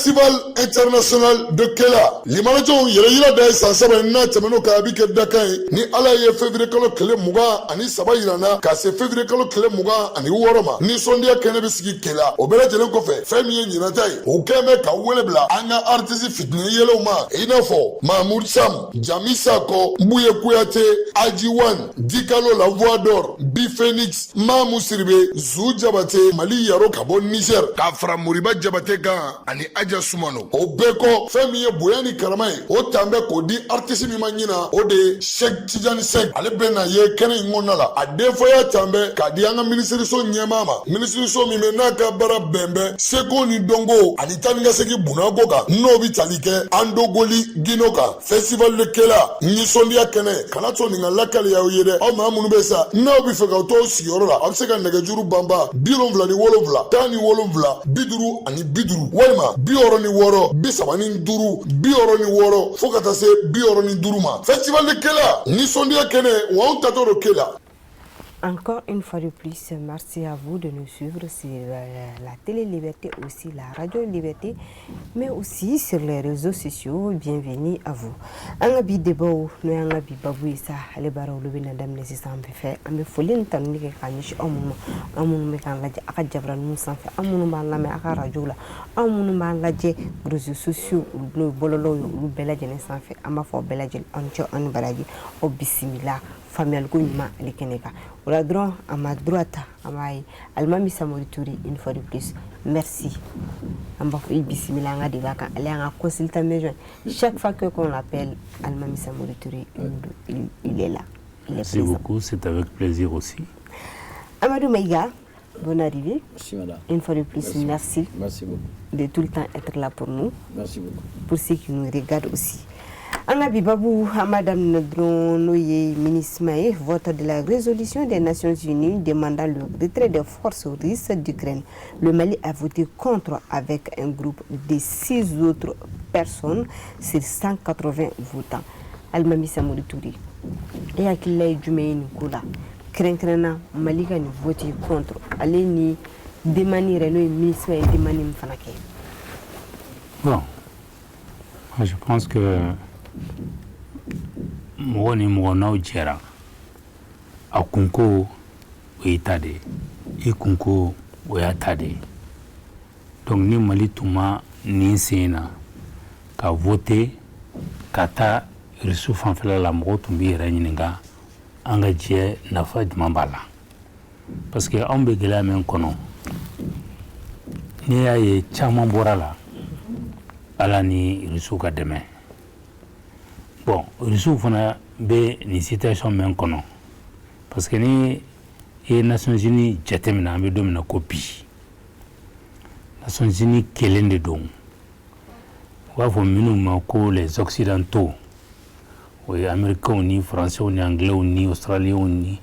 Festival international de Kela. Limanajo yira da sansaba na temeno ka bi ke dakai ni ala ye février kalo kele muga ani saba yirana ka se février kalo kele muga ani woroma ni sondia kene bi sigi Kela o bele jelen ko fe fami ye nyina tai o keme ka wele bla anga artiste fitne yelo ma inafo Mahmoud Sam Jamisa ko Mbuye Kuyate Ajiwan Dikalo la voix d'or Bi Phoenix Mamou Siribe Zou Jabate Mali Yaro Kabo Niger Kafra Muriba Jabate Ga ani Aja Sumano o beko fami ye boyani karamai o tambe ko di artiste mi manyina o de Sheikh Tidiane Seck ale bena ye kene ngonala a defo ya tambe ka di anga ministre so nyemama ministre so mi mena ka bara bembe seko ni dongo ani tanga seki bunago ka no bi talike ando goli ginoka festival de Kela ni sondia kene kana to ni ngalakale ya yede o ma munu besa no bi feka to sioro la abseka ndege juru bamba bilon vla ni wolonvla tani wolonvla biduru ani biduru walma bioro ni woro bisabani duru bioro ni woro fokata se bioro ni duru ma festival de Kela ni sondia kene wa on tato de Kela. Encore une fois de plus, merci à vous de nous suivre sur la télé Liberté, aussi la radio Liberté, mais aussi sur les réseaux sociaux. Bienvenue à vous. Angabi debo, no angabi babu isa, ale baro lubi na dam nesi sampe fe, ame folin tanuni ke kanish amunu me kan laje aka jabran mun sampe, amunu ban lame aka radio la, amunu ban laje réseaux sociaux, no bololo lu belaje ne sampe, ama fo belaje oncho on baraji, o bismillah. Famille Gouma Lekeneka. Au la droite, à ma droite, à ma Almami Samorituri, une fois de plus. Merci. Chaque fois qu'on l'appelle Almami Samorituri, il est là. Merci beaucoup, c'est avec plaisir aussi. Amadou Maïga, bonne arrivée. Merci madame. Une fois de plus, merci. Merci beaucoup. De tout le temps être là pour nous. Merci beaucoup. Pour ceux qui nous regardent aussi. Anabi Babou, Madame Nedronoye, ministre Maï, vote de la résolution des Nations Unies demandant le retrait des forces russes d'Ukraine. Le Mali a voté contre avec un groupe de 6 autres personnes sur 180 votants. Almami Samouri Touri. Et à qui l'a eu Nicolas. Craintrena, Malika ni voté contre. Allez ni demandé le ministre Maï demandé Mfanake. Bon, je pense que mɔgɔ ni mɔgɔ n'aw jɛra a kunko o y'i ta de i kunko o y'a ta de donc ni Mali tun ma nin sen na ka voter ka taa Russe fanfɛla la mɔgɔw tun b'i yɛrɛ ɲininka an ka jɛ nafa jumɛn b'a la parce que anw bɛ gɛlɛya min kɔnɔ n'i y'a ye caman bɔra la Ala ni Russes ka dɛmɛ. Bon, Russes fana bɛ nin situation min kɔnɔ parce que ni ye Nations Unies jateminɛ an bɛ don min na ko bi Nations Unies kelen de don u b'a fɔ minnu ma ko les occidentaux o ye américains ni français ni anglais ni australiens ni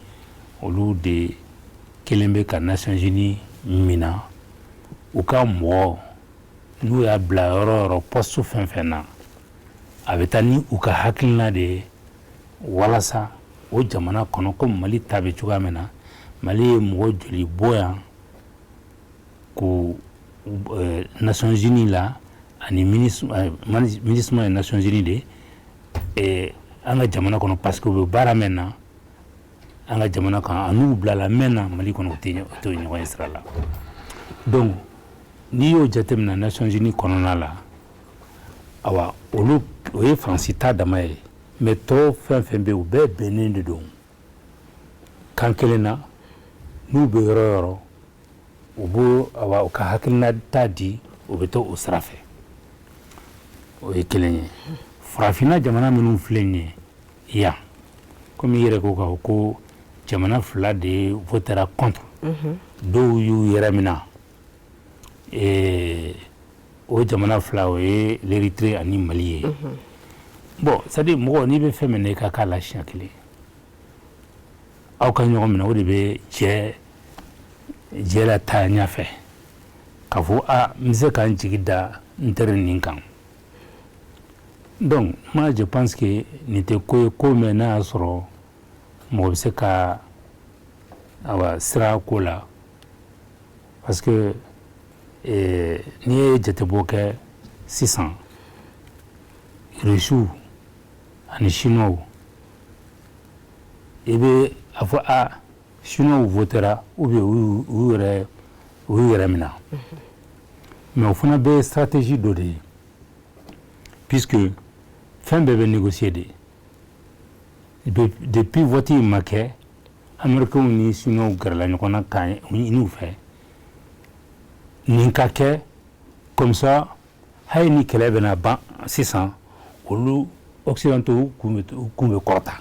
olu de kelen bɛ ka Nations Unies minɛ u ka mɔgɔ n'u y'a bila yɔrɔ yɔrɔ poste fɛn fɛn na a bɛ taa ni u ka hakilina de ye walasa o jamana kɔnɔ ko Mali ta bɛ cogoya min na Mali ye mɔgɔ joli bɔ yan ko Nations Unies la ani ministre des Nations Unies de an ka jamana kɔnɔ parce que u bɛ baara min na an ka jamana kan an'u bilala min na Mali kɔnɔ o tɛ ɲɔgɔn ye sira la donc n'i y'o jateminɛ Nations Unies kɔnɔna la awa olu o ye Faransi ta dama ye mais tɔw fɛn fɛn bɛ yen u bɛɛ bɛnnen de don kan kelen na n'u bɛ yɔrɔ o yɔrɔ u b'o awa u ka hakilina ta di u bɛ to o sira fɛ o ye kelen ye farafinna jamana minnu filɛ nin ye yan komi i yɛrɛ ko k'a fɔ ko jamana fila de votera contre dɔw y'u yɛrɛ minɛ o jamana fila o ye l'Érythrée ani Mali ye bon c'est à dire mɔgɔ n'i bɛ fɛn min na i ka k'a la siɲɛ kelen aw ka ɲɔgɔn minɛ o de bɛ jɛ la taa ɲɛfɛ k'a fɔ n bɛ se k'an jigi da n teri nin kan donc moi je pense que nin tɛ ko ye ko min n'a y'a sɔrɔ mɔgɔ bɛ se ka sira ko la parce que n'i ye jatebɔ kɛ sisan Russiw ani Chinois i bɛ a fɔ Chinois votera ou bien u yɛrɛ minɛ mais o fana bɛɛ ye stratégie dɔ de ye puisque fɛn bɛɛ bɛ négocier de depuis vote in ma kɛ Américains ni Chinois gɛrɛla ɲɔgɔn na ka ɲini u fɛ nin ka kɛ comme ça hali ni kɛlɛ bɛna ban sisan olu occidentaux kun bɛ kɔrɔta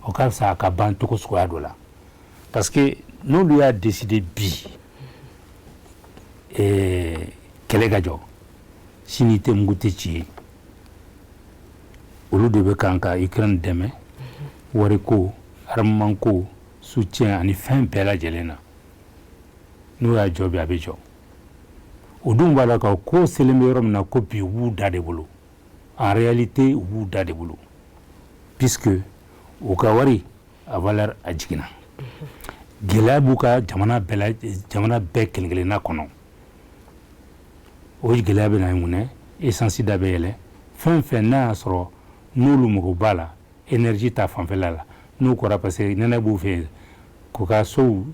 o ka fisa a ka ban cogo suguya dɔ la parce que n'olu y'a décidé bi kɛlɛ ka jɔ sini tɛ mugu tɛ ci ye olu de bɛ kan ka Ukraine dɛmɛ wariko armement ko soutien ani fɛn bɛɛ lajɛlen na n'u y'a jɔ bi a bɛ jɔ o dun b'a la ka ko selen bɛ yɔrɔ min na ko bi u b'u da de bolo en réalité u b'u da de bolo puisque u ka wari a valeur a jiginna gɛlɛya b'u ka jamana bɛɛ kelen-kelenna kɔnɔ o gɛlɛya bɛ na mun essence da bɛ yɛlɛ fɛn fɛn n'a y'a sɔrɔ n'olu mago b'a la énergie ta fanfɛla la n'u kɔra parce que nɛnɛ b'u fɛ k'u ka sow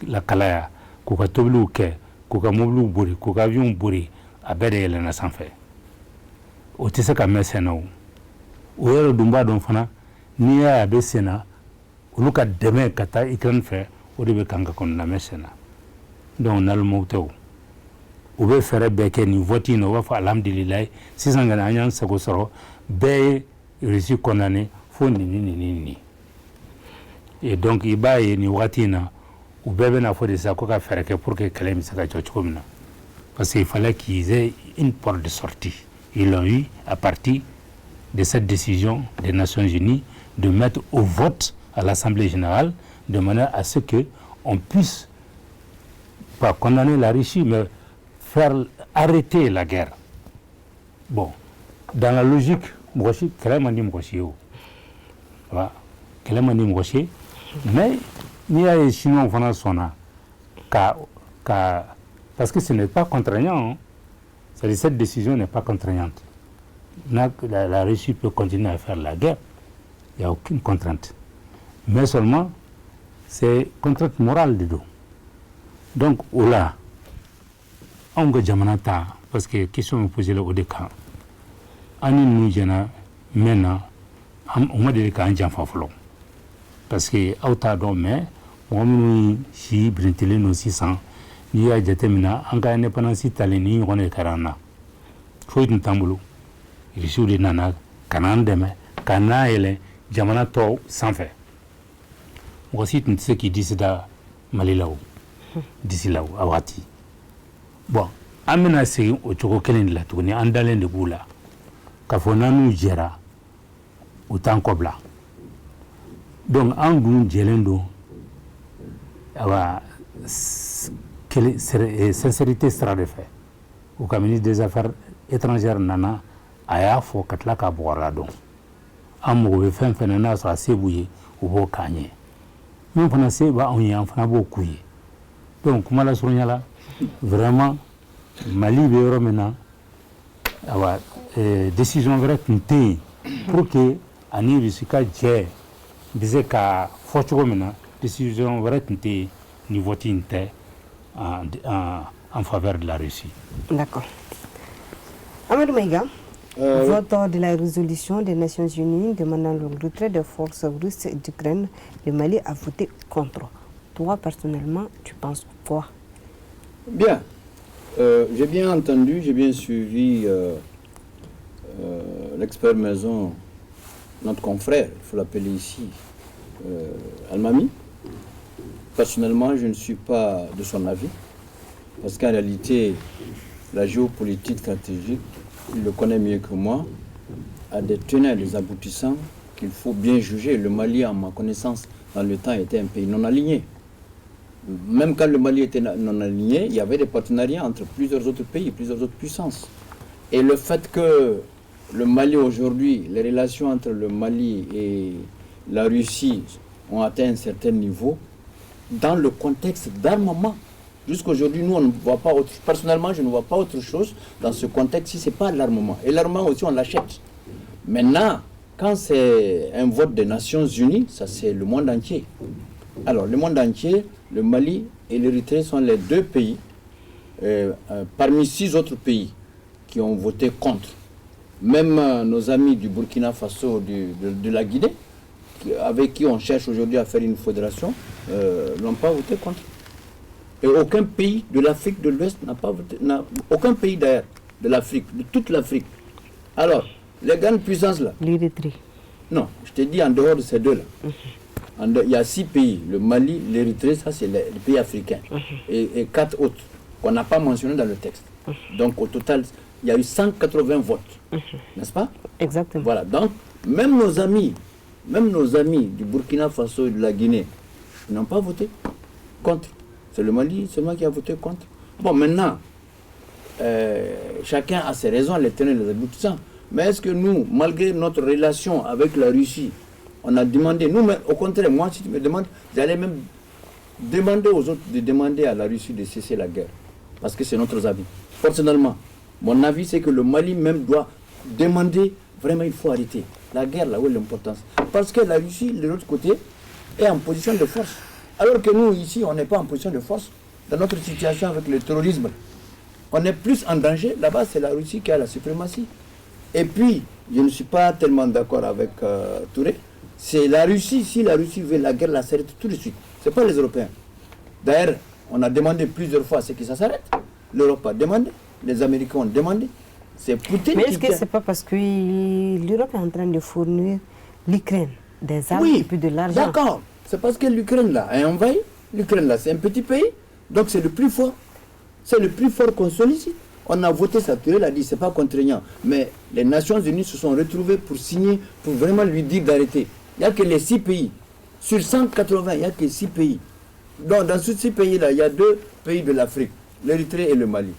lakalaya k'u ka tobiliw kɛ k'u ka mobiliw bori k'u ka avion bori a bɛɛ de yɛlɛnna sanfɛ o tɛ se ka mɛn sen na o yɛrɛ dun b'a dɔn fana n'i y'a ye a bɛ sen na olu ka dɛmɛ ka taa Ukraine fɛ o de bɛ kan ka kɔnɔna mɛn sen na donc n'alimaw tɛ o u bɛ fɛɛrɛ bɛɛ kɛ nin vote in na u b'a fɔ alhamdulilayi sisan kɔni an y'an sago sɔrɔ bɛɛ ye Russie condamné fo nin et donc i b'a ye nin wagati in na u bɛɛ bɛna fɔ de sisan ko ka fɛɛrɛ kɛ pour que kɛlɛ bɛ se ka jɔ cogo min na parce qu'il fallait qu'ils aient une porte de sortie. Ils l'ont eu à partir de cette décision des Nations Unies de mettre au vote à l'Assemblée générale de manière à ce qu'on puisse pas condamner la Russie mais faire arrêter la guerre. Bon, dans la logique, mais il y a les Chinois parce que ce n'est pas contraignant. Hein. C'est-à-dire cette décision n'est pas contraignante. La Russie peut continuer à faire la guerre. Il n'y a aucune contrainte. Mais seulement, c'est contrainte morale de dos. Donc, là, on va Jamanata, parce que la question me posée là au décan. Ani nous jena maintenant, on m'a dit qu'un j'en fais parce que autant d'hommes, on nous si brintelé nos 600. Il y a des terminaux, en cas d'indépendance italienne, on est carana. Faut une tamboulou. Il joue les nanas, canan demain, cana et les jamanato sans fait. Voici ce qui dit ça, Malilao, d'ici là, à Wati. Bon, amenacé au Chocokelin de la tournée, en dalin de Boula, Kafonanu Gera, au Tankobla. Donc, en goût, Gelendo, sincérité sera de fait. Au ministre des Affaires étrangères, Nana, Aya, faut que la caboira donc. Amour, le fin phénomène sera sébouillé ou beau cagné. Nous, on y a un beaucoup. Donc, comment la soignala vraiment, Mali, Romena, décision vraie pour que Ani Rusika Dje disait qu'à Fortune, décision vraie niveau tinte en faveur de la Russie. D'accord. Amadou Maïga, vote de la résolution des Nations Unies demandant le retrait des forces russes d'Ukraine, le Mali a voté contre. Toi, personnellement, tu penses quoi? Bien. J'ai bien entendu, j'ai bien suivi l'expert maison, notre confrère, il faut l'appeler ici, Almami. Personnellement, je ne suis pas de son avis, parce qu'en réalité, la géopolitique stratégique, il le connaît mieux que moi, a des tenants et des aboutissants qu'il faut bien juger. Le Mali, à ma connaissance, dans le temps, était un pays non aligné. Même quand le Mali était non aligné, il y avait des partenariats entre plusieurs autres pays, plusieurs autres puissances. Et le fait que le Mali aujourd'hui, les relations entre le Mali et la Russie ont atteint un certain niveau, dans le contexte d'armement Jusqu'aujourd'hui, nous, on ne voit pas autre. Personnellement, je ne vois pas autre chose dans ce contexte si ce n'est pas l'armement. Et l'armement aussi, on l'achète. Maintenant, quand c'est un vote des Nations Unies, ça c'est le monde entier. Alors, le monde entier, le Mali et l'Érythrée sont les 2 pays parmi 6 autres pays qui ont voté contre. Même nos amis du Burkina Faso, de la Guinée, avec qui on cherche aujourd'hui à faire une fédération, n'ont pas voté contre. Et aucun pays de l'Afrique de l'Ouest n'a pas voté, aucun pays d'ailleurs de l'Afrique, de toute l'Afrique. Alors, les grandes puissances là. L'Érythrée. Non, je te dis en dehors de ces 2 là. Il y a 6 pays, le Mali, l'Érythrée, ça c'est les pays africains, et 4 autres qu'on n'a pas mentionnés dans le texte. Donc au total, il y a eu 180 votes, n'est-ce pas? Exactement. Voilà, donc même nos amis du Burkina Faso et de la Guinée n'ont pas voté contre. C'est le Mali seulement qui a voté contre. Bon, maintenant, chacun a ses raisons, les tenants et les aboutissants. Mais est-ce que nous, malgré notre relation avec la Russie, on a demandé, nous, mais au contraire, moi, si tu me demandes, j'allais même demander aux autres de demander à la Russie de cesser la guerre. Parce que c'est notre avis. Personnellement, mon avis, c'est que le Mali même doit demander, vraiment, il faut arrêter la guerre, là où est l'importance. Parce que la Russie, de l'autre côté, est en position de force. Alors que nous, ici, on n'est pas en position de force. Dans notre situation avec le terrorisme, on est plus en danger. Là-bas, c'est la Russie qui a la suprématie. Et puis, je ne suis pas tellement d'accord avec Touré. C'est la Russie, si la Russie veut la guerre, la s'arrête tout de suite. Ce n'est pas les Européens. D'ailleurs, on a demandé plusieurs fois ce que ça s'arrête. L'Europe a demandé, les Américains ont demandé. C'est Poutine. Mais est-ce que ce n'est pas parce que l'Europe est en train de fournir l'Ukraine des armes et puis de l'argent? D'accord. C'est parce que l'Ukraine là a envahi. L'Ukraine là, c'est un petit pays. Donc c'est le plus fort. C'est le plus fort qu'on sollicite. On a voté ça, Touré l'a dit, c'est pas contraignant. Mais les Nations Unies se sont retrouvées pour signer, pour vraiment lui dire d'arrêter. Il n'y a que les 6 pays. Sur 180, il n'y a que 6 pays. Donc dans ces 6 pays-là, il y a 2 pays de l'Afrique, l'Érythrée et le Mali.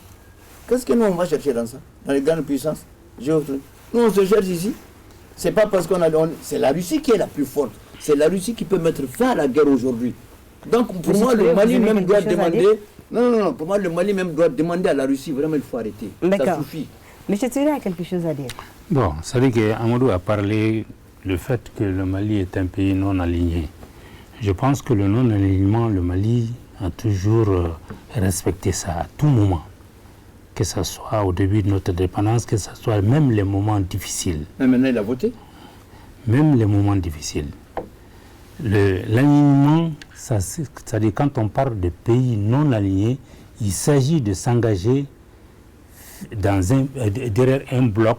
Qu'est-ce que nous on va chercher dans ça? Dans les grandes puissances géopolitiques. Nous on se cherche ici. C'est pas parce qu'on a... C'est la Russie qui est la plus forte. C'est la Russie qui peut mettre fin à la guerre aujourd'hui. Donc pour moi, le Mali même doit demander... Non, pour moi, le Mali même doit demander à la Russie, vraiment, il faut arrêter. Ça suffit. Mais je dirais a quelque chose à dire. Bon, c'est vrai qu'Amadou a parlé du fait que le Mali est un pays non aligné. Je pense que le non-alignement, le Mali a toujours respecté ça à tout moment. Que ce soit au début de notre dépendance, que ce soit même les moments difficiles. Mais maintenant, il a voté. Même les moments difficiles. L'alignement, c'est-à-dire quand on parle de pays non alignés, il s'agit de s'engager derrière un bloc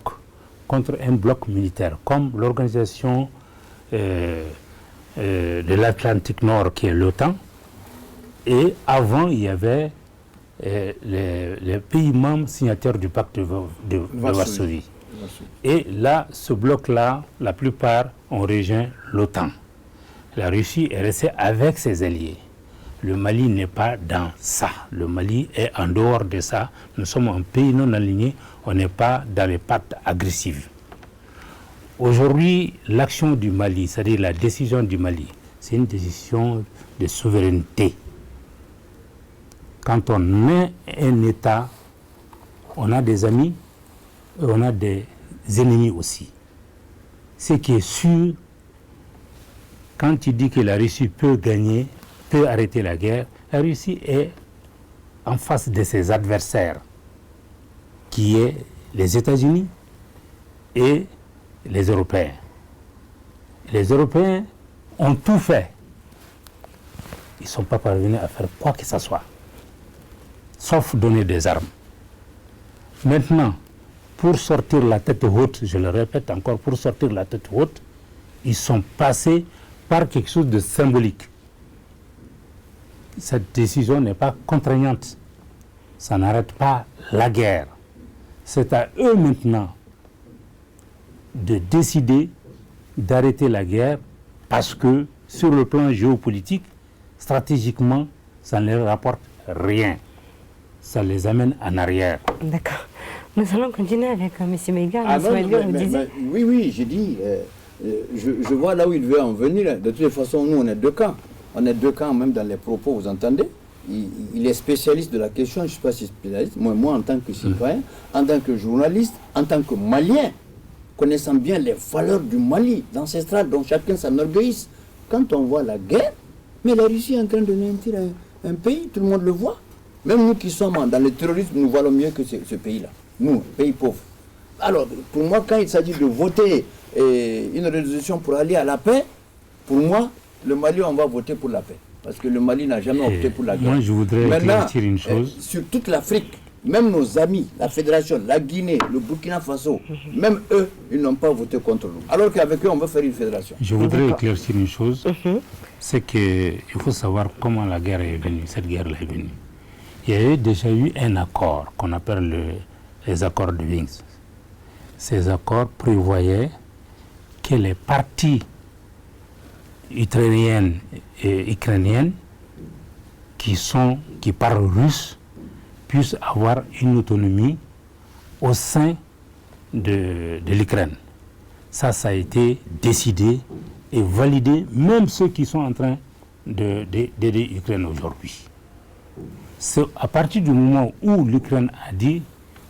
contre un bloc militaire, comme l'organisation de l'Atlantique Nord qui est l'OTAN. Et avant, il y avait les pays membres signataires du pacte de Varsovie. Et là, ce bloc-là, la plupart ont rejoint l'OTAN. La Russie est restée avec ses alliés. Le Mali n'est pas dans ça. Le Mali est en dehors de ça. Nous sommes un pays non aligné. On n'est pas dans les pactes agressifs. Aujourd'hui, l'action du Mali, c'est-à-dire la décision du Mali, c'est une décision de souveraineté. Quand on est un État, on a des amis et on a des ennemis aussi. Ce qui est sûr, quand tu dis que la Russie peut gagner, peut arrêter la guerre, la Russie est en face de ses adversaires, qui est les États-Unis et les Européens. Les Européens ont tout fait. Ils ne sont pas parvenus à faire quoi que ce soit, sauf donner des armes. Maintenant, pour sortir la tête haute, je le répète encore, pour sortir la tête haute, ils sont passés par quelque chose de symbolique. Cette décision n'est pas contraignante. Ça n'arrête pas la guerre. C'est à eux maintenant de décider d'arrêter la guerre parce que sur le plan géopolitique, stratégiquement, ça ne leur rapporte rien. Ça les amène en arrière. D'accord. Nous allons continuer avec M. Meiga. Oui, j'ai dit, je vois là où il veut en venir. De toutes les façons, nous, on est 2 camps. On est 2 camps, même dans les propos, vous entendez. il est spécialiste de la question, je ne suis pas si spécialiste. Moi, en tant que citoyen, en tant que journaliste, en tant que Malien, connaissant bien les valeurs du Mali, ancestral, dont chacun s'enorgueillisse, quand on voit la guerre, mais la Russie est en train de néantir un pays, tout le monde le voit. Même nous qui sommes dans le terrorisme, nous voyons mieux que ce pays-là. Nous, pays pauvre. Alors, pour moi, quand il s'agit de voter une résolution pour aller à la paix, pour moi, le Mali, on va voter pour la paix. Parce que le Mali n'a jamais opté pour la guerre. Moi, je voudrais éclaircir une chose. Sur toute l'Afrique, même nos amis, la Fédération, la Guinée, le Burkina Faso, même eux, ils n'ont pas voté contre nous. Alors qu'avec eux, on veut faire une fédération. Je voudrais éclaircir une chose. C'est qu'il faut savoir comment la guerre est venue, cette guerre-là est venue. Il y a déjà eu un accord qu'on appelle les accords de Minsk. Ces accords prévoyaient que les parties ukrainiennes et ukrainiennes qui parlent russe puissent avoir une autonomie au sein de l'Ukraine. Ça a été décidé et validé, même ceux qui sont en train d'aider l'Ukraine aujourd'hui. C'est à partir du moment où l'Ukraine a dit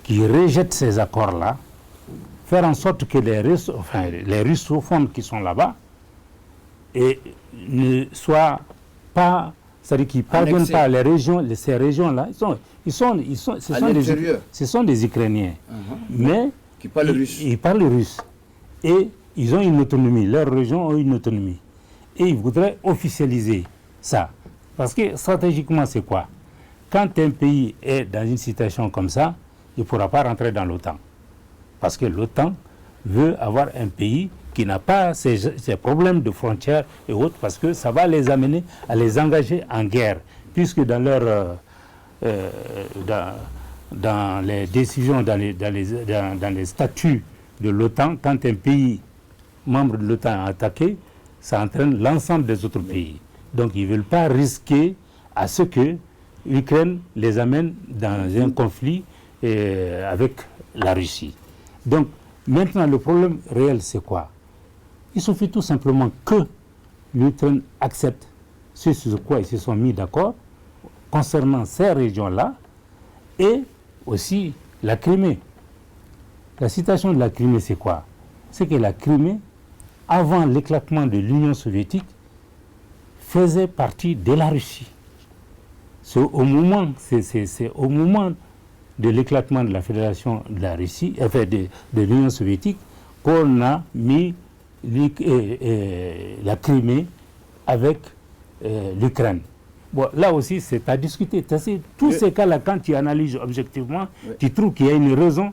qu'il rejette ces accords-là, faire en sorte que les russophones qui sont là-bas et ne soient pas, c'est-à-dire qu'ils ne parviennent pas à ces régions-là, ce sont des Ukrainiens, mais qui parlent russe. Ils parlent russe et ils ont une autonomie, leurs régions ont une autonomie et ils voudraient officialiser ça. Parce que stratégiquement, c'est quoi? Quand un pays est dans une situation comme ça, il ne pourra pas rentrer dans l'OTAN. Parce que l'OTAN veut avoir un pays qui n'a pas ces problèmes de frontières et autres, parce que ça va les amener à les engager en guerre. Puisque dans les décisions, dans les statuts de l'OTAN, quand un pays membre de l'OTAN est attaqué, ça entraîne l'ensemble des autres pays. Donc ils ne veulent pas risquer à ce que l'Ukraine les amène dans un conflit avec la Russie. Donc, maintenant, le problème réel, c'est quoi? Il suffit tout simplement que l'Ukraine accepte ce sur quoi ils se sont mis d'accord concernant ces régions-là et aussi la Crimée. La situation de la Crimée, c'est quoi? C'est que la Crimée, avant l'éclatement de l'Union soviétique, faisait partie de la Russie. C'est au moment de l'éclatement de la Fédération de la Russie, enfin de l'Union soviétique, qu'on a mis la Crimée avec l'Ukraine. Bon, là aussi, c'est à discuter. Tous ces cas-là, quand tu analyses objectivement, tu trouves qu'il y a une raison.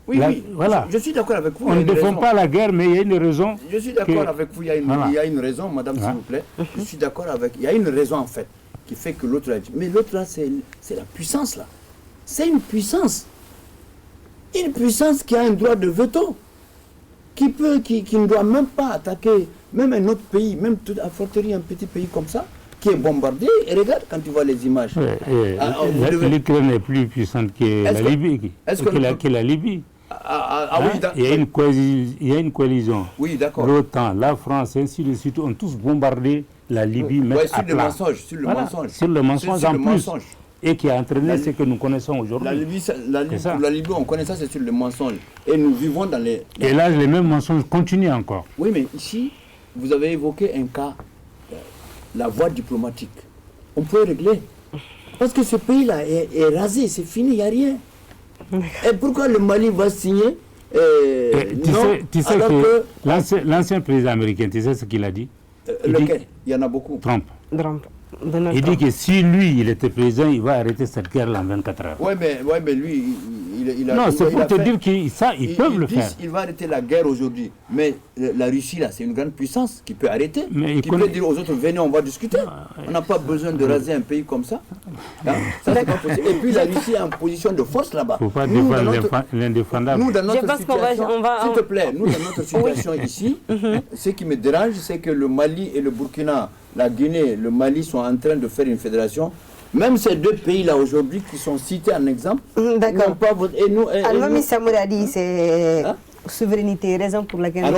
Oui, voilà. Je suis d'accord avec vous. On ne défend pas la guerre, mais il y a une raison. Je suis d'accord avec vous, il y a une raison, madame, s'il vous plaît. Je suis d'accord avec... Il y a une raison, en fait, qui fait que l'autre a dit. Mais l'autre, là, c'est la puissance, là. C'est une puissance. Une puissance qui a un droit de veto. Qui ne doit même pas attaquer même un autre pays, même à fortiori un petit pays comme ça, qui est bombardé. Et regarde quand tu vois les images. L'Ukraine est plus puissante que la Libye. Que la Libye. Il y a une coalition. Oui, d'accord. L'OTAN, la France, ainsi de suite, ont tous bombardé la Libye, mais à plat. Sur le mensonge en plus. Et qui a entraîné ce que nous connaissons aujourd'hui. La Libye, on connaît ça, c'est sur le mensonge. Et nous vivons dans les... Et là, les mêmes mensonges continuent encore. Oui, mais ici, vous avez évoqué un cas, la voie diplomatique. On peut régler. Parce que ce pays-là est rasé, c'est fini, il n'y a rien. Et pourquoi le Mali va signer tu sais que l'ancien président américain, tu sais ce qu'il a dit? Lequel? Il y en a beaucoup. Trump. Il dit que si lui, il était président, il va arrêter cette guerre en 24 heures. Oui, mais lui, il a... Non, c'est pour te dire qu'ils peuvent le faire. Il va arrêter la guerre aujourd'hui. Mais la Russie, là, c'est une grande puissance qui peut arrêter. Qui peut dire aux autres, venez, on va discuter. On n'a pas besoin de raser un pays comme ça. Ça, c'est pas possible. Et puis la Russie est en position de force là-bas. Il ne faut pas défendre l'indéfendable. Nous, dans notre situation, s'il te plaît, nous, dans notre situation ici, ce qui me dérange, c'est que le Mali et le Burkina, la Guinée, le Mali sont en train de faire une fédération. Même ces deux pays-là aujourd'hui qui sont cités en exemple, d'accord. Al-Mami Samour a dit c'est souveraineté, raison pour laquelle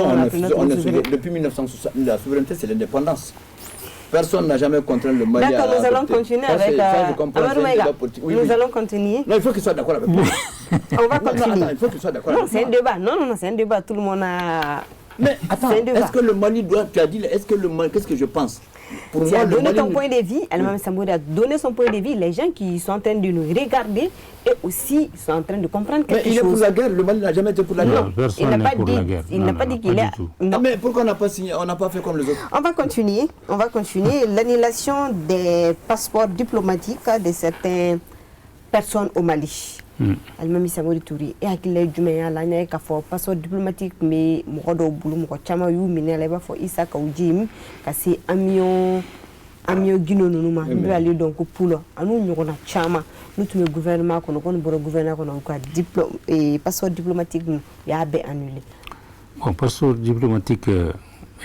depuis 1960, la souveraineté c'est l'indépendance. Personne n'a jamais contraint le Mali. D'accord, nous allons continuer avec Amadou Maïga. Nous allons continuer. Non, il faut qu'il soit d'accord avec moi. On va continuer. Non, il faut qu'il soit d'accord avec moi. Non, c'est un débat. Non, c'est un débat. Tout le monde a... Mais attends, est-ce que le Mali doit... Tu as dit, est-ce que le Mali... Qu'est-ce que je pense? Pour tu as donné ton point de vue, Al-Mamad Samori a donné son point de vue. Les gens qui sont en train de nous regarder et aussi sont en train de comprendre quelque chose. Mais il est pour la guerre, le Mali n'a jamais été pour la guerre. Non, personne n'est pour la guerre. Il n'a pas dit qu'il est... Non. Mais pourquoi on n'a pas signé, on n'a pas fait comme les autres? On va continuer. L'annulation des passeports diplomatiques de certaines personnes au Mali. Al-Mamad Samori Touré et hakile jumɛn la ɲɛ ka fɔ passeport diplomatique bɛ mɔgɔ dɔw bolo mɔgɔ caman y'u minɛ la i b'a fɔ Issa Kawujim ka se avion Guinée ninnu ma n'u y'ale dɔn ko Poulo an'u ɲɔgɔnna caman n'u tun bɛ gouvernement kɔnɔ ko nin bɔra gouvernement kɔnɔ u ka passeport diplomatique ninnu u y'a bɛɛ annulé. Bon, passeport diplomatique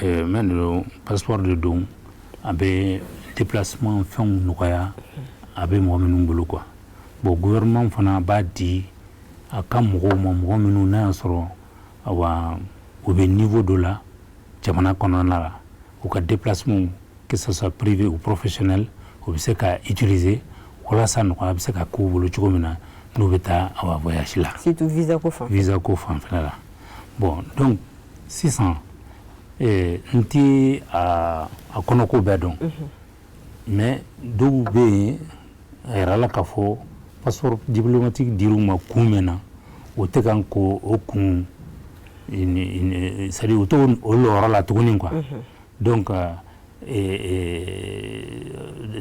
même le passeport de don a bɛ déplacement fɛnw nɔgɔya a bɛ mɔgɔ minnu bolo quoi. Bon, gouvernement fana b'a di a ka mɔgɔw ma mɔgɔ minnu n'a y'a sɔrɔ awa u bɛ niveau dɔ la jamana kɔnɔna la u ka déplacement que ce soit privé ou professionnel u bɛ se ka utiliser walasa nɔgɔya bɛ se ka k'u bolo cogo min na n'u bɛ taa awa voyage la. Surtout visa ko fan. Visa ko fanfɛla la. Bon, donc sisan n ti a kɔnɔko bɛɛ dɔn mais dɔw bɛ yen a yɛrɛ la k'a fɔ passeport diplomatique dir'u ma kun mɛn na o tɛ kan ko o kun c'est-à-dire o t'o yɔrɔ la tuguni quoi. Donc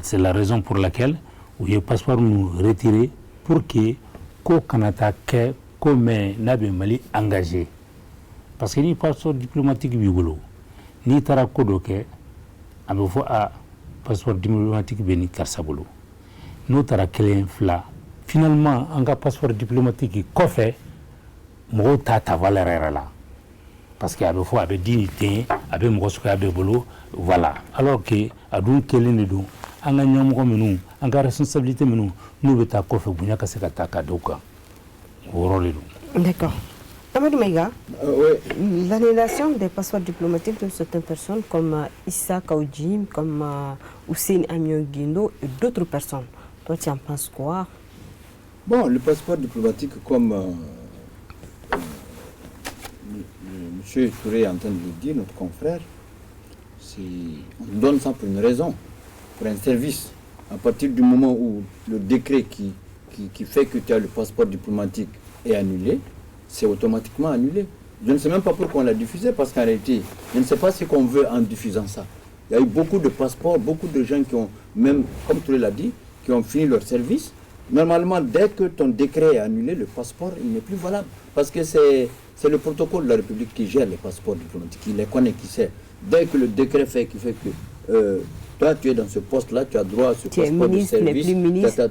c'est la raison pour laquelle u ye passeport nous retirer pour que ko kana taa kɛ ko mɛ n'a bɛ Mali engagé parce que ni passeport diplomatique b'i bolo n'i taara ko dɔ kɛ a bɛ fɔ a passeport diplomatique bɛ ni karisa bolo n'o taara kelen fila finalement an ka passeport diplomatique kɔfɛ mɔgɔw t'a ta valeur yɛrɛ la parce que a bɛ fɔ a bɛ di nin den a bɛ mɔgɔ suguya bɛɛ bolo voilà alors que a dun kelen de don an ka ɲɛmɔgɔ minnu an ka responsabilité minnu n'u bɛ taa kɔfɛ bonya ka se ka taa ka da u kan o yɔrɔ de don. D'accord. Amadou Maïga, l'annulation des passeports diplomatiques de certaines personnes comme Issa Kawujim, comme Hussein Amion Guindo et d'autres personnes. Toi, tu en penses quoi? Bon, le passeport diplomatique, comme M. Touré est en train de le dire, notre confrère, on donne ça pour une raison, pour un service. À partir du moment où le décret qui fait que tu as le passeport diplomatique est annulé, c'est automatiquement annulé. Je ne sais même pas pourquoi on l'a diffusé, parce qu'en réalité, je ne sais pas ce qu'on veut en diffusant ça. Il y a eu beaucoup de passeports, beaucoup de gens qui ont, même, comme tu l'as dit, qui ont fini leur service. Normalement, dès que ton décret est annulé, le passeport, il n'est plus valable. Parce que c'est le protocole de la République qui gère les passeports diplomatiques, qui les connaît, qui sait. Dès que le décret fait que toi, tu es dans ce poste-là, tu as droit à ce passeport de service.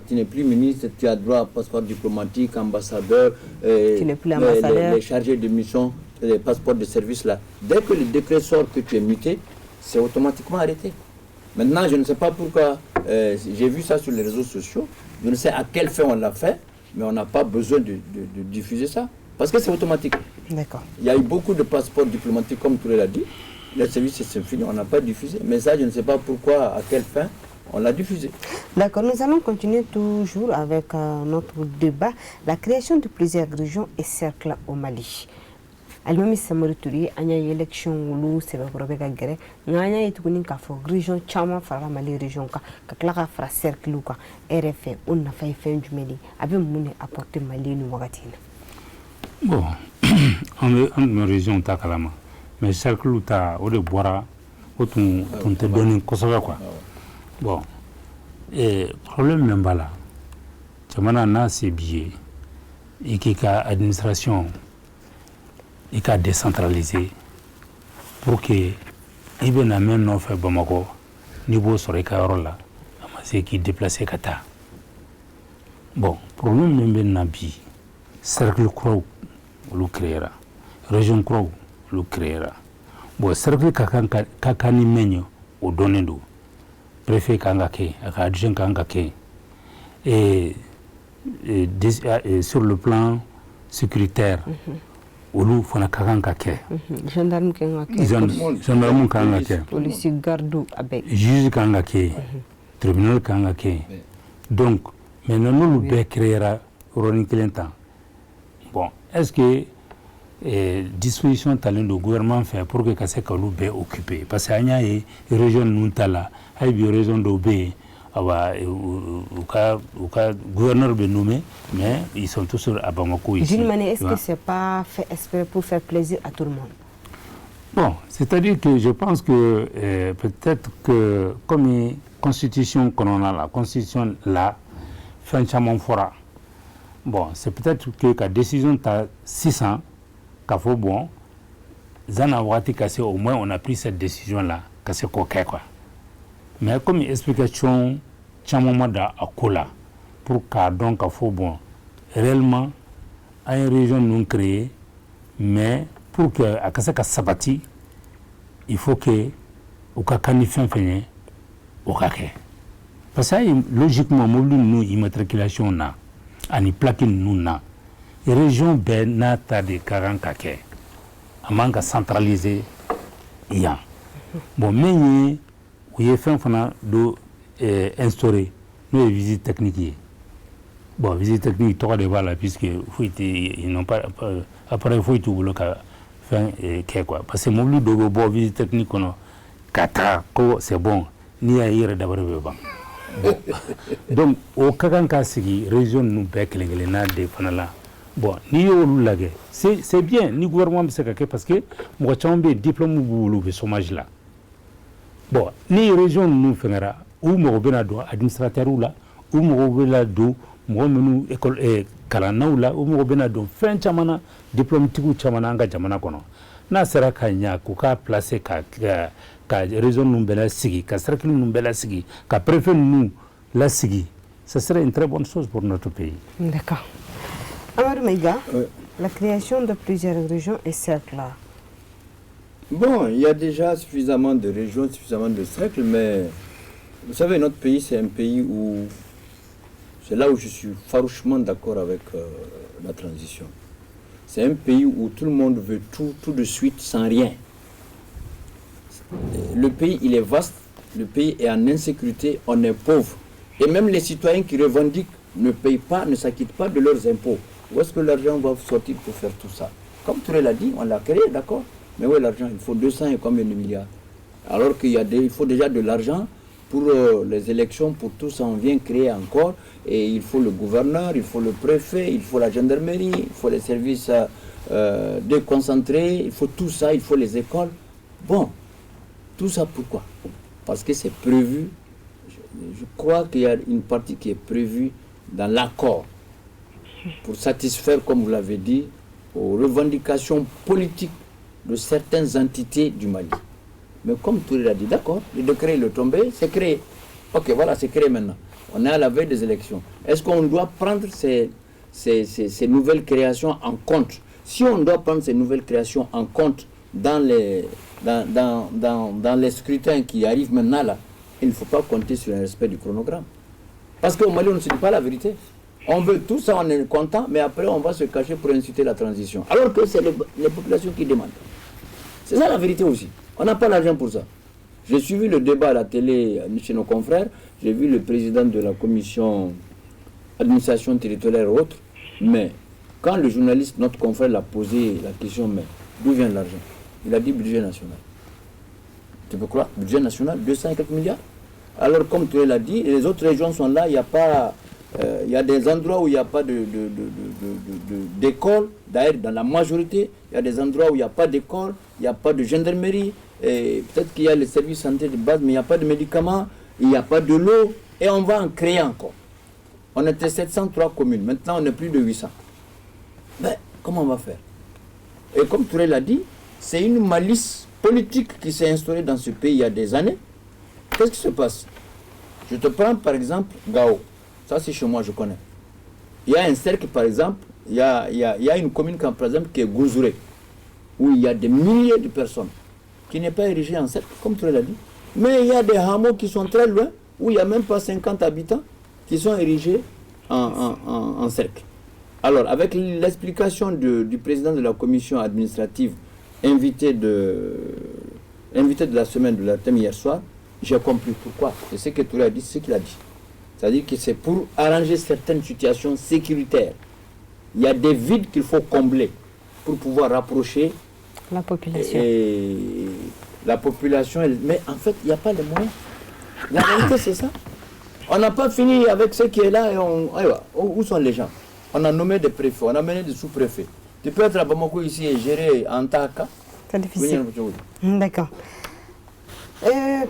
Tu n'es plus ministre, tu as droit à passeport diplomatique, ambassadeur, les chargés de mission, les passeports de service là. Dès que le décret sort que tu es muté, c'est automatiquement arrêté. Maintenant, je ne sais pas pourquoi, j'ai vu ça sur les réseaux sociaux, je ne sais à quelle fin on l'a fait, mais on n'a pas besoin de diffuser ça, parce que c'est automatique. D'accord. Il y a eu beaucoup de passeports diplomatiques, comme tu l'as dit. Le service c'est fini, on n'a pas diffusé. Mais ça, je ne sais pas pourquoi, à quelle fin, on l'a diffusé. D'accord, nous allons continuer toujours avec notre débat. La création de plusieurs régions et cercles au Mali. Al-Mamad Samori Touré, il y a une élection où c'est le problème de guerre. Il y a une région chama fara Mali région ka kala fara cercle ka RFA on n'a pas fait du Mali. Avec mon apporter Mali nous magatina. Bon, en région takalama. Mais cercle ta o de bora o tun te donner kosɛbɛ quoi. Bon, et problème même pas là. Jamana n'a c'est billet et qui ka administration et ka décentraliser pour que i bɛ na mɛn nɔfɛ Bamako n'i b'o sɔrɔ i ka yɔrɔ la a ma se k'i déplacer ka taa. Bon, problème min bɛ na bi cercle kuraw olu créera région kuraw olu créera. Bon, cercle ka kan ni mɛn ye o dɔnnen don préfet kan ka kɛ a ka adjoint kan ka kɛ et sur le plan sécuritaire olu fana ka kan ka kɛ gendarme kan ka kɛ gendarme kan ka kɛ police garde avec juge kan ka kɛ tribunal kan ka kɛ donc maintenant n'olu bɛɛ créera yɔrɔnin kelen tan bon est-ce que disposition talen don gouvernement fɛ pour que ka se k'olu bɛɛ occuper parce que an y'a ye région ninnu ta la hali bi région dɔw bɛ yen u ka gouverneur bɛ nommé mais ils sont tous à Bamako ici. D'une manière, est-ce que c'est pas fait exprès pour faire plaisir à tout le monde? Bon, c'est-à-dire que je pense que peut-être que comme constitution qu'on a la constitution là fin caman fɔra bon c'est peut-être que ka décision ta 600 k'a fɔ bon zana wagati ka se au moins on a pris cette décision là ka se k'o kɛ quoi mais comme explication caman ma da a ko la pour k'a dɔn k'a fɔ bon réellement an ye région ninnu créer mais pour que a ka se ka sabati il faut que u ka kan ni fɛn fɛn ye o ka kɛ parce que logiquement mobile ninnu immatriculation na ani plaque ninnu na région bɛɛ n'a ta de ka kan ka kɛ a man ka centraliser yan bon min ye u ye fɛn fana do instauré n'o ye visite technique ye bon visite technique tɔgɔ de b'a la puisque foyi tɛ ils n'ont pas appareil foyi t'u bolo ka fɛn kɛ quoi parce que mobile dɔw bɛ bɔ visite technique kɔnɔ ka taga ko c'est bon n'i y'a ye i yɛrɛ dabali bɛ ban bon donc o ka kan ka sigi région ninnu bɛɛ kelen-kelenna de fana la bon n'i y'olu lajɛ c'est bien ni gouvernement bɛ se ka kɛ parce que mɔgɔ caman bɛ yen diplôme b'u bolo u bɛ chômage la bon ni région ninnu fɛngɛra u mago bɛna don administrateurs la u mago bɛna don mɔgɔ minnu école kalannaw la u mago bɛna don fɛn caman na diplôme tigiw caman na an ka jamana kɔnɔ n'a sera ka ɲa k'u ka placer ka région ninnu bɛɛ lasigi ka cercle ninnu bɛɛ lasigi ka préfet ninnu lasigi ce serait une très bonne chose pour notre pays. D'accord. Amadou Maïga, la création de plusieurs régions et cercles là. Bon, il y a déjà suffisamment de régions, suffisamment de cercles, mais vous savez, notre pays, c'est un pays où, c'est là où je suis farouchement d'accord avec la transition. C'est un pays où tout le monde veut tout de suite, sans rien. Le pays, il est vaste, le pays est en insécurité, on est pauvre. Et même les citoyens qui revendiquent ne payent pas, ne s'acquittent pas de leurs impôts. Où est-ce que l'argent va sortir pour faire tout ça? Comme Touré l'a dit, on l'a créé, d'accord? Mais où est l'argent? Il faut 200 et combien de milliards? Alors il faut déjà de l'argent pour les élections, pour tout ça, on vient créer encore. Et il faut le gouverneur, il faut le préfet, il faut la gendarmerie, il faut les services déconcentrés, il faut tout ça, il faut les écoles. Bon, tout ça pourquoi? Parce que c'est prévu, je crois qu'il y a une partie qui est prévue dans l'accord pour satisfaire, comme vous l'avez dit, aux revendications politiques de certaines entités du Mali. Mais comme tout l'a dit, d'accord, le décret il est tombé, c'est créé. Ok, voilà, c'est créé maintenant. On est à la veille des élections. Est-ce qu'on doit prendre ces nouvelles créations en compte? Si on doit prendre ces nouvelles créations en compte dans les scrutins qui arrivent maintenant là, il ne faut pas compter sur un respect du chronogramme. Parce qu'au Mali, on ne se dit pas la vérité. On veut tout ça, on est content, mais après on va se cacher pour inciter la transition. Alors que c'est les populations qui demandent. C'est ça la vérité aussi. On n'a pas l'argent pour ça. J'ai suivi le débat à la télé chez nos confrères, j'ai vu le président de la commission administration territoriale et autres, mais quand le journaliste, notre confrère, l'a posé la question, mais d'où vient l'argent? Il a dit budget national. Tu peux croire? Budget national, 200 et quelques milliards. Alors comme tu l'as dit, les autres régions sont là, il n'y a pas... il y a des endroits où il n'y a pas d'école. D'ailleurs, dans la majorité, il y a des endroits où il n'y a pas d'école, il n'y a pas de gendarmerie. Peut-être qu'il y a les services santé de base, mais il n'y a pas de médicaments, il n'y a pas de l'eau. Et on va en créer encore. On était 703 communes, maintenant on est plus de 800. Mais comment on va faire? Et comme Touré l'a dit, c'est une malice politique qui s'est instaurée dans ce pays il y a des années. Qu'est-ce qui se passe? Je te prends par exemple Gao. Ça, c'est chez moi, je connais. Il y a un cercle, par exemple, il y a une commune, par exemple, qui est Gouzouré, où il y a des milliers de personnes, qui n'est pas érigée en cercle, comme tu l'as dit. Mais il y a des hameaux qui sont très loin, où il n'y a même pas 50 habitants, qui sont érigés en cercle. Alors, avec l'explication du président de la commission administrative invité de la semaine de la thème hier soir, j'ai compris pourquoi. Et ce que Touré a dit, c'est ce qu'il a dit. C'est-à-dire que c'est pour arranger certaines situations sécuritaires. Il y a des vides qu'il faut combler pour pouvoir rapprocher la population. La population, mais en fait, il n'y a pas les moyens. La réalité, c'est ça. On n'a pas fini avec ce qui est là. Et où sont les gens? On a nommé des préfets, on a mené des sous-préfets. Tu peux être à Bamako ici et gérer en Taka. C'est difficile. D'accord.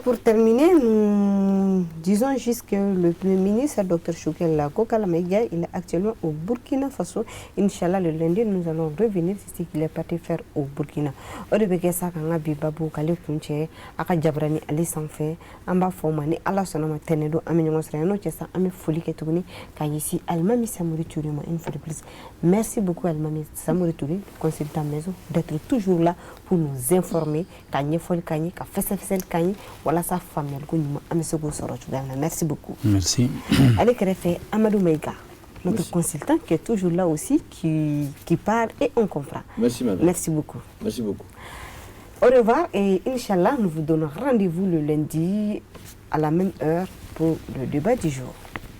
Pour terminer, nous disons juste que le Premier ministre, Dr Choukel Kokalamega, il est actuellement au Burkina Faso. Inch'Allah, le lundi, nous allons revenir sur ce qu'il est parti faire au Burkina. Au début, ça a été Babou Kale Kunche, Aka Jabrani Ali Sanfe, Amba Fomani, Allah Sonoma Tenedo, Aminos Reno, Chessa, Ami Fouli Ketouni, Kayisi, Almami Samouri Tourima, une fois de plus. Merci beaucoup, Almami Samouri Touri, consultant maison, d'être toujours là pour nous informer. Kanye Fol Kanye, Kafessel Kanye. Voilà sa famille. Merci beaucoup. Merci. Avec Réfé Amadou Meiga, notre consultant qui est toujours là aussi, qui parle et on comprend. Merci madame. Merci beaucoup. Merci beaucoup. Au revoir et Inch'Allah, nous vous donnons rendez-vous le lundi à la même heure pour le débat du jour.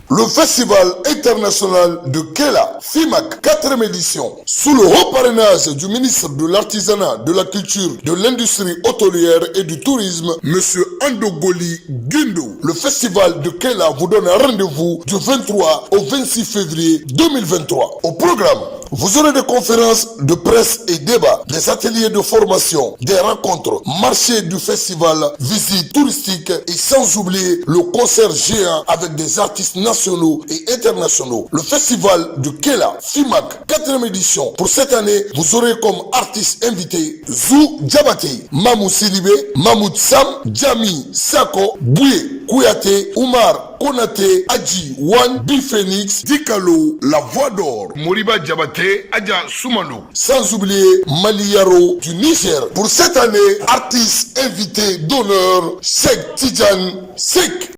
Le Festival international de Kela, FIMAC, 4e édition, sous le haut parrainage du ministre de l'Artisanat, de la Culture, de l'Industrie hôtelière et du Tourisme, M. Andogoli Gundo. Le Festival de Kela vous donne un rendez-vous du 23 au 26 février 2023. Au programme, vous aurez des conférences de presse et débats, des ateliers de formation, des rencontres, marchés du festival, visites touristiques et sans oublier le concert géant avec des artistes nationaux et internationaux. Le festival de Kela, FIMAC, 4e édition. Pour cette année, vous aurez comme artistes invités Zou Diabaté, Mamou Sidibé, Mahmoud Sam, Djami Sako, Bouye Kouyaté, Oumar Konate, Adji Wan, Biphénix, Dikalo, La Voix d'Or, Moriba Diabaté, Adja Soumano. Sans oublier Maliaro du Niger. Pour cette année, artistes invités d'honneur, Sek Tidjan Sek.